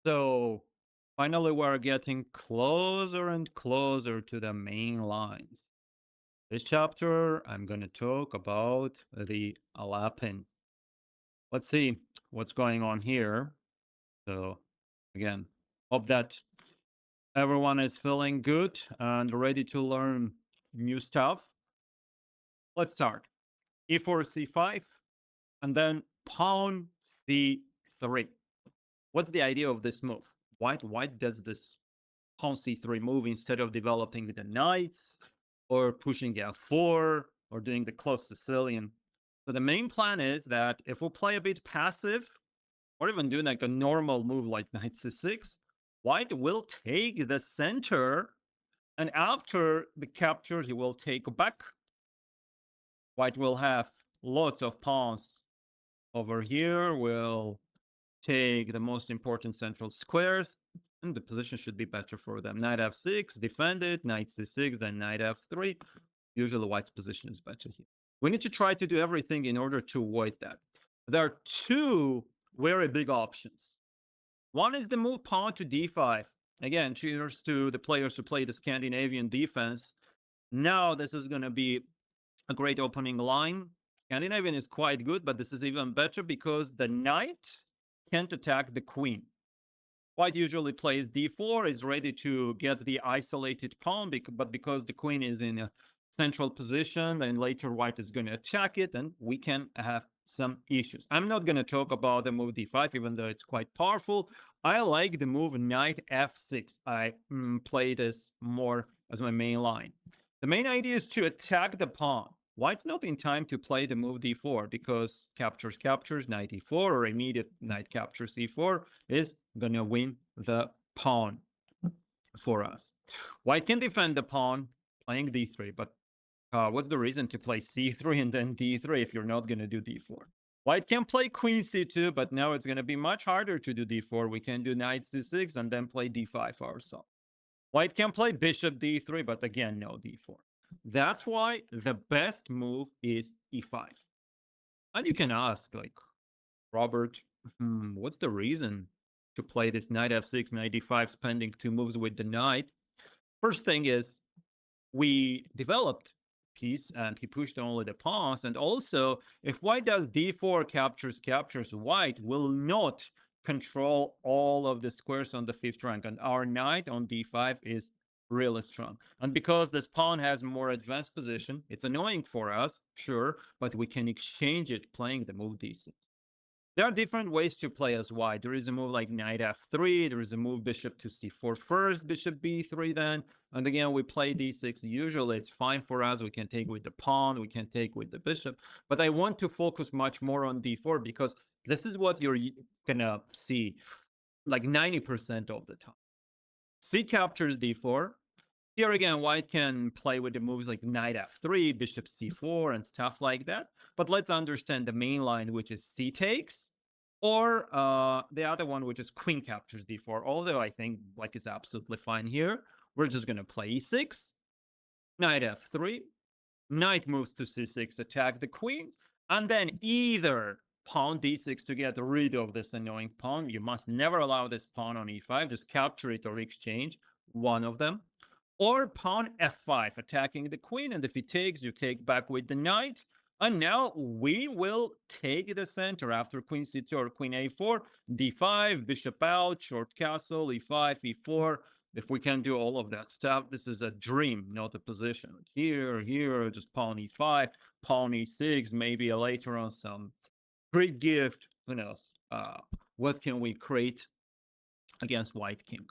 So finally, we're getting closer and closer to the main lines. This chapter, I'm going to talk about the Alapin. Let's see what's going on here. So again, hope that everyone is feeling good and ready to learn new stuff. Let's start. E4, C5, and then pawn C3. What's the idea of this move? Why does this pawn c3 move instead of developing the knights or pushing f4 or doing the close Sicilian? So the main plan is that if we play a bit passive or even do like a normal move like knight c6, white will take the center, and after the capture he will take back. White will have lots of pawns over here, will take the most important central squares, and the position should be better for them. Knight f6, defend it, knight c6, then knight f3. Usually white's position is better here. We need to try to do everything in order to avoid that. There are two very big options. One is the move pawn to d5. Again, cheers to the players who play the Scandinavian defense. Now this is going to be a great opening line. Scandinavian is quite good, but this is even better because the knight can't attack the queen. White usually plays d4, is ready to get the isolated pawn, but because the queen is in a central position, then later white is going to attack it, and we can have some issues. I'm not going to talk about the move d5, even though it's quite powerful. I like the move knight f6. I play this more as my main line. The main idea is to attack the pawn. White's not in time to play the move d4 because captures, knight e4, or immediate knight captures c4 is gonna win the pawn for us. White can defend the pawn playing d3, but what's the reason to play c3 and then d3 if you're not gonna do d4? White can play queen c2, but now it's gonna be much harder to do d4. We can do knight c6 and then play d5 ourselves. White can play bishop d3, but again, no d4. That's why the best move is e5. And you can ask, like, Robert, what's the reason to play this knight f6, knight d5, spending two moves with the knight? First thing is, we developed piece and he pushed only the pawns. And also, if white does d4, captures, white will not control all of the squares on the fifth rank. And our knight on d5 is really strong. And because this pawn has more advanced position, it's annoying for us, sure, but we can exchange it playing the move d6. There are different ways to play as white. There is a move like knight f3. There is a move bishop to c4 first, bishop b3 then. And again, we play d6. Usually it's fine for us. We can take with the pawn. We can take with the bishop. But I want to focus much more on d4 because this is what you're going to see like 90% of the time. C captures d4. Here again, white can play with the moves like knight f3, bishop c4, and stuff like that. But let's understand the main line, which is c takes, or the other one, which is queen captures d4. Although I think black is absolutely fine here. We're just going to play e6, knight f3, knight moves to c6, attack the queen, and then either pawn d6 to get rid of this annoying pawn. You must never allow this pawn on e5. Just capture it or exchange one of them. Or pawn f5, attacking the queen, and if he takes, you take back with the knight. And now we will take the center after queen c2 or queen a4, d5, bishop out, short castle, e5, e4. If we can do all of that stuff, this is a dream, not a position. Here, just pawn e5, pawn e6, maybe later on some great gift. Who knows? What can we create against white king?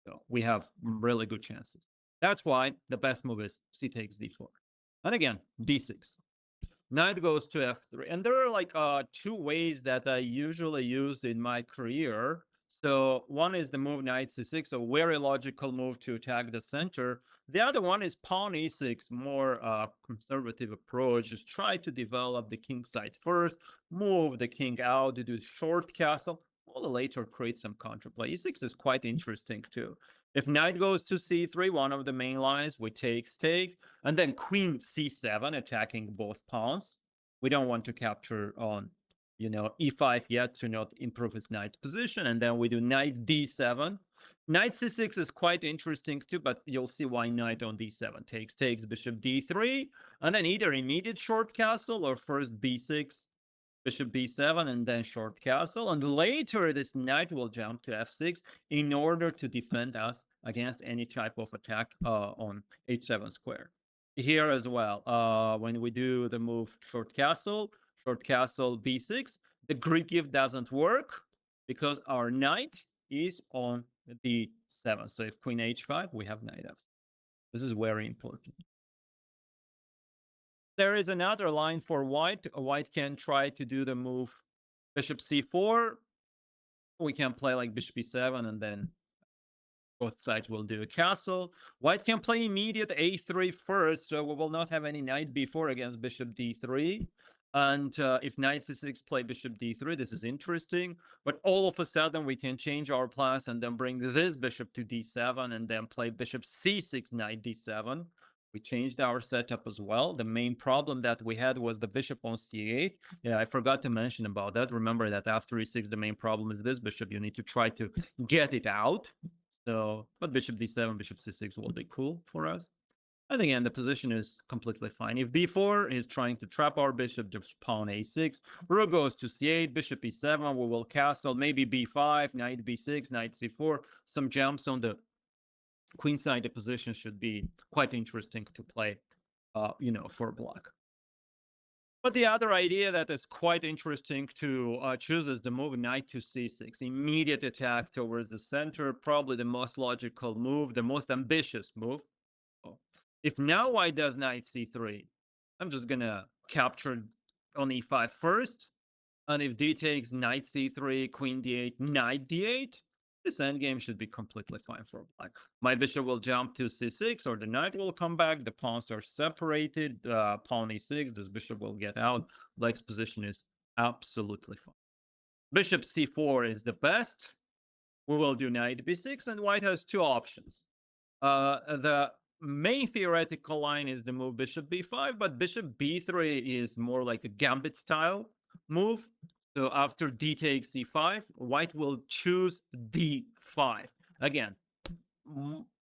So we have really good chances. That's why the best move is c takes d4. And again, d6. Knight goes to f3. And there are like two ways that I usually use in my career. So one is the move knight c6, a very logical move to attack the center. The other one is pawn e6, more conservative approach. Just try to develop the king side first, move the king out to do short castle. We'll later create some counterplay. e6 is quite interesting too. If knight goes to c3, one of the main lines, we take, and then queen c7, attacking both pawns. We don't want to capture on e5 yet to not improve his knight position. And then we do knight d7. Knight c6 is quite interesting too, but you'll see why knight on d7 takes, bishop d3, and then either immediate short castle or first b6, bishop b7, and then short castle. And later this knight will jump to f6 in order to defend us against any type of attack on h7 square. Here as well, when we do the move short castle b6, the Greek gift doesn't work because our knight is on d7. So if queen h5, we have knight f6. This is very important. There is another line for white. White can try to do the move bishop c4. We can play like bishop e7 and then both sides will do a castle. White can play immediate a3 first, so we will not have any knight b4 against bishop d3. And if knight c6 play bishop d3, this is interesting. But all of a sudden, we can change our plans and then bring this bishop to d7 and then play bishop c6, knight d7. We changed our setup as well. The main problem that we had was the bishop on c8. Yeah, I forgot to mention about that. Remember that after e6, the main problem is this bishop. You need to try to get it out. So, but bishop d7, bishop c6 will be cool for us. And again, the position is completely fine. If b4 is trying to trap our bishop, just pawn a6. Rook goes to c8, bishop e7, we will castle, maybe b5, knight b6, knight c4. Some jumps on the queen side. The position should be quite interesting to play, for black. But the other idea that is quite interesting to choose is the move knight to c6. Immediate attack towards the center, probably the most logical move, the most ambitious move. If now white does knight c3, I'm just going to capture on e5 first. And if d takes knight c3, queen d8, knight d8, this endgame should be completely fine for black. My bishop will jump to c6, or the knight will come back. The pawns are separated. Pawn e6, this bishop will get out. Black's position is absolutely fine. Bishop c4 is the best. We will do knight b6, and white has two options. The main theoretical line is the move bishop b5, but bishop b3 is more like a gambit style move. So after d takes c5, white will choose d5. Again,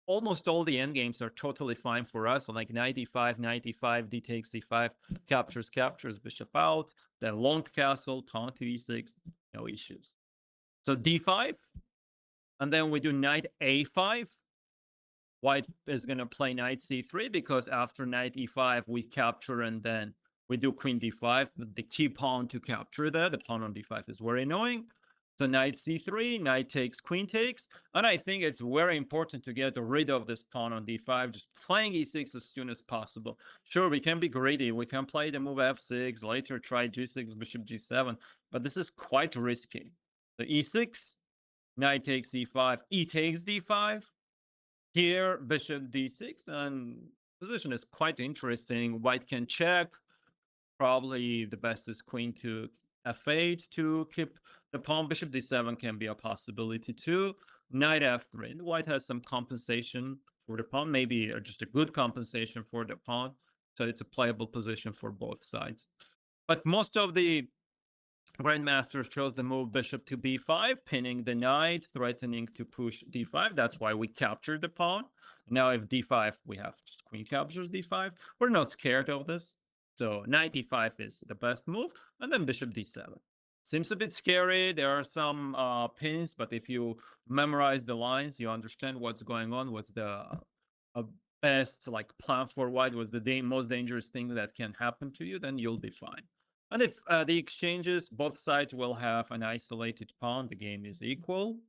almost all the endgames are totally fine for us. So like knight e5, d takes c5, captures, bishop out, then long castle, pawn to e6, no issues. So d5, and then we do knight a5. White is going to play knight c3 because after knight e5, we capture and then we do queen d5, the key pawn to capture there. The pawn on d5 is very annoying. So knight c3, knight takes, queen takes. And I think it's very important to get rid of this pawn on d5, just playing e6 as soon as possible. Sure, we can be greedy. We can play the move f6, later try g6, bishop g7. But this is quite risky. So e6, knight takes e5, e takes d5. Here, bishop d6, and position is quite interesting. White can check. Probably the best is queen to f8 to keep the pawn. Bishop d7 can be a possibility too. Knight f3. White has some compensation for the pawn, maybe just a good compensation for the pawn. So it's a playable position for both sides. But most of the grandmasters chose the move bishop to b5, pinning the knight, threatening to push d5. That's why we captured the pawn. Now if d5, we have just queen captures d5. We're not scared of this. So knight e5 is the best move, and then bishop d7. Seems a bit scary. There are some pins, but if you memorize the lines, you understand what's going on, what's the best plan for white, what's the most dangerous thing that can happen to you, then you'll be fine. And if the exchanges, both sides will have an isolated pawn, the game is equal.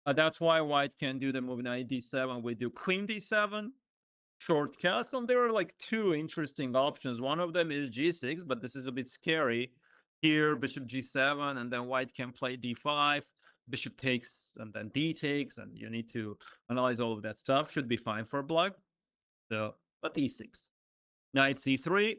That's why white can do the move knight d7. We do queen d7, short castle. And there are two interesting options. One of them is g6, but this is a bit scary. Here, bishop g7, and then white can play d5. Bishop takes, and then d takes, and you need to analyze all of that stuff. Should be fine for black. So, but e6. Knight c3.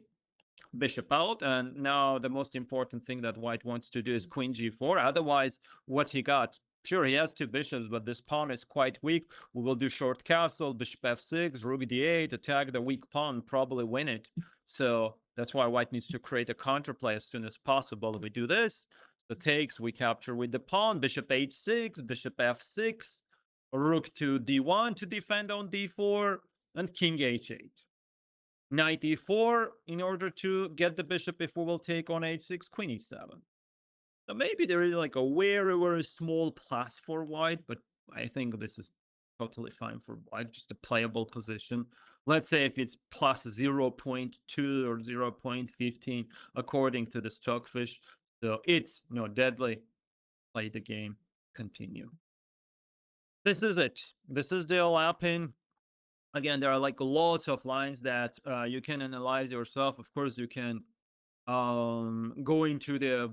Bishop out, and now the most important thing that white wants to do is queen g4. Otherwise, what he got Sure, he has two bishops, but this pawn is quite weak. We will do short castle, bishop f6, rook d8, attack the weak pawn, probably win it. So that's why white needs to create a counterplay as soon as possible. We do this. So takes, we capture with the pawn, bishop h6, bishop f6, rook to d1 to defend on d4, and king h8. Knight e4 in order to get the bishop if we will take on h6, queen e7. So maybe there is like a very, very small plus for white, but I think this is totally fine for white, just a playable position. Let's say if it's plus 0.2 or 0.15 according to the stockfish. So it's deadly. Play the game. Continue. This is it. This is the Alapin. Again, there are like lots of lines that you can analyze yourself. Of course, you can go into the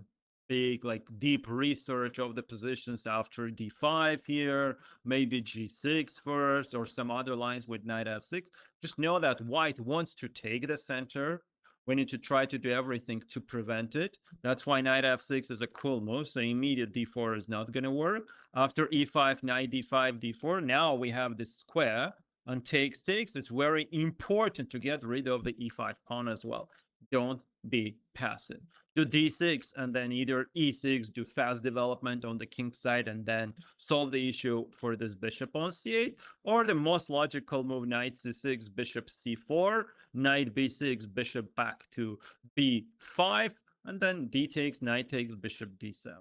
big like deep research of the positions after d5 here, maybe g6 first, or some other lines with knight f6. Just know that white wants to take the center. We need to try to do everything to prevent it. That's why knight f6 is a cool move. So immediate d4 is not going to work. After e5, knight d5, d4, now we have this square and takes. It's very important to get rid of the e5 pawn as well. Don't be passive. Do d6 and then either e6, do fast development on the king side and then solve the issue for this bishop on c8, or the most logical move, knight c6, bishop c4, knight b6, bishop back to b5, and then d takes, knight takes, bishop d7.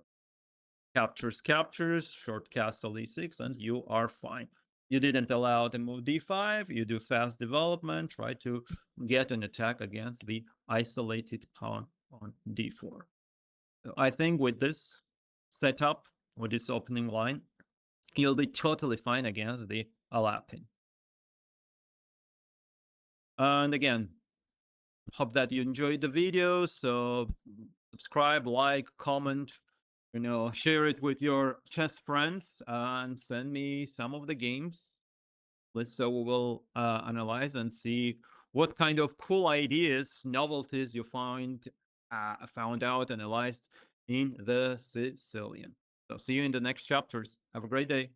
Captures, short castle e6, and you are fine. You didn't allow the move d5, you do fast development, try to get an attack against the isolated pawn on d4. So I think with this setup, with this opening line, you'll be totally fine against the Alapin. And again, hope that you enjoyed the video. So subscribe, like, comment, share it with your chess friends, and send me some of the games. So we will analyze and see what kind of cool ideas, novelties you found out, analyzed in the Sicilian. So see you in the next chapters. Have a great day.